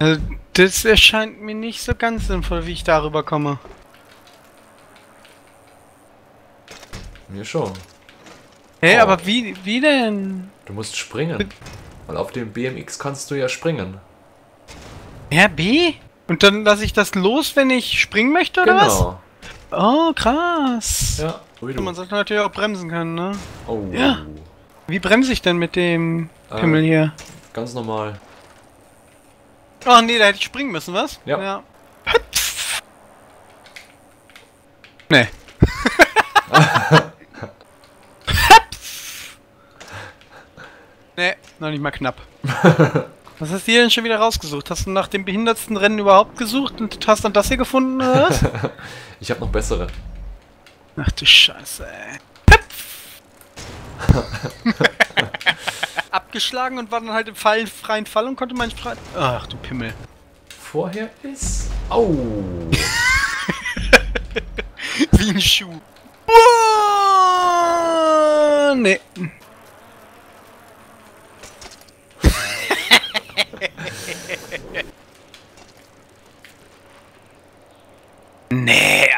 Also, das erscheint mir nicht so ganz sinnvoll, wie ich darüber komme. Mir schon. Hä, Oh. aber wie denn? Du musst springen. Weil auf dem BMX kannst du ja springen. Ja, B? Und dann lasse ich das los, wenn ich springen möchte, oder was? Genau. Oh, krass. Ja. Ui, Man sollte natürlich auch bremsen können, ne? Oh. Ja. Wie bremse ich denn mit dem Pimmel hier? Ganz normal. Oh nee, da hätte ich springen müssen, was? Ja. Nee. Nee, noch nicht mal knapp. Was hast du hier denn schon wieder rausgesucht? Hast du nach dem behindertsten Rennen überhaupt gesucht und hast dann das hier gefunden, oder was? Ich habe noch bessere. Ach du Scheiße, ey. Abgeschlagen und war dann halt im freien Fall und konnte meinen Frei... Ach du Pimmel. Vorher ist... Oh. Wie ein Schuh. Nee. Nee,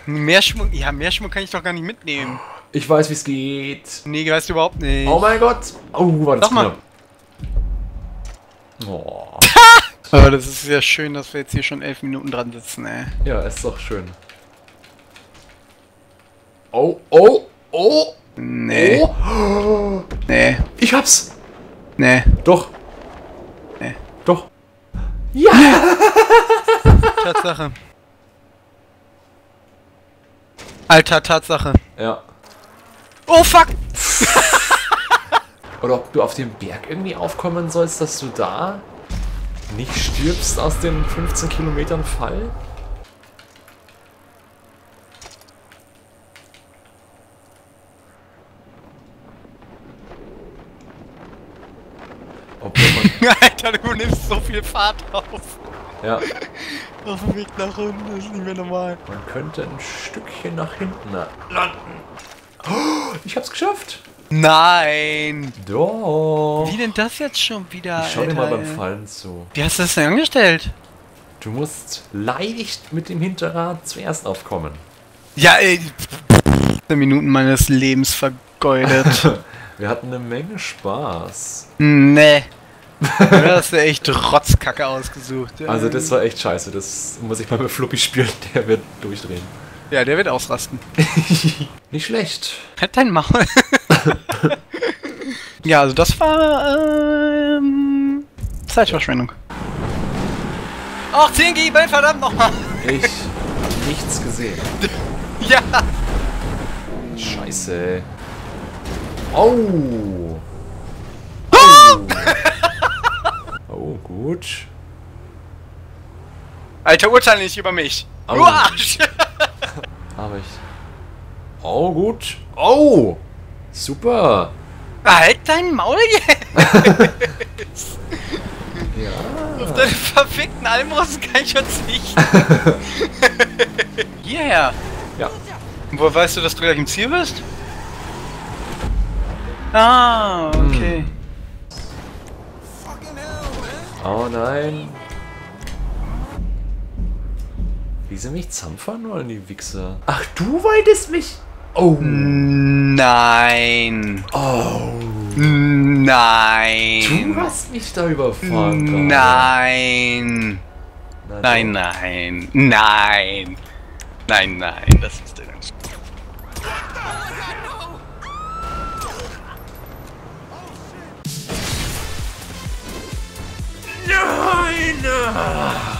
Meerschwung, ja, Meerschwung kann ich doch gar nicht mitnehmen. Ich weiß, wie es geht. Nee, weißt du überhaupt nicht. Oh mein Gott. Oh, war das Sag mal. knapp. Oh. Aber das ist ja schön, dass wir jetzt hier schon 11 Minuten dran sitzen, ey. Ja, ist doch schön. Oh, oh, oh. Nee. Oh. Nee. Ich hab's. Nee. Doch. Nee. Doch. Ja. Tatsache. Alter, Tatsache. Ja. Oh fuck! Oder ob du auf dem Berg irgendwie aufkommen sollst, dass du da nicht stirbst aus den 15 Kilometern Fall? Obwohl man... Alter, du nimmst so viel Fahrt auf. Ja, Auf dem Weg nach unten, das ist nicht mehr normal. man könnte ein Stückchen nach hinten landen. Oh, ich hab's geschafft. Nein! Doch. Wie denn das jetzt schon wieder, Ich schau dir mal Alter, beim ey? Fallen zu. Wie hast du das denn angestellt? Du musst leicht mit dem Hinterrad zuerst aufkommen. Ja, ey. 10 Minuten meines Lebens vergeudet. Wir hatten eine Menge Spaß. Nee. Du hast ja echt Rotzkacke ausgesucht. Also das war echt scheiße. Das muss ich mal mit Fluppy spielen. Der wird durchdrehen. Ja, der wird ausrasten. Nicht schlecht. Halt dein Maul. Ja, also das war, Zeitverschwendung. Ach, 10 GB, verdammt nochmal! Ich nichts gesehen. Ja! Scheiße. Oh. Oh, gut. Alter, urteile nicht über mich! Au. Du Arsch! Habe ich. Oh, gut. Oh. Super. Halt dein Maul jetzt! Ja. Auf deine verfickten Almosen kann ich verzichten! Hierher! Ja. Woher weißt du, dass du gleich im Ziel bist? Ah, okay. Oh nein. Wie sie mich zampfern wollen, die Wichser? Ach, du wolltest mich... Oh. Nein! Oh. Nein! Du hast mich da überfahren. gerade. Nein! Na Nein, doch. nein! Nein! Nein, nein, das ist der ganz. Nein!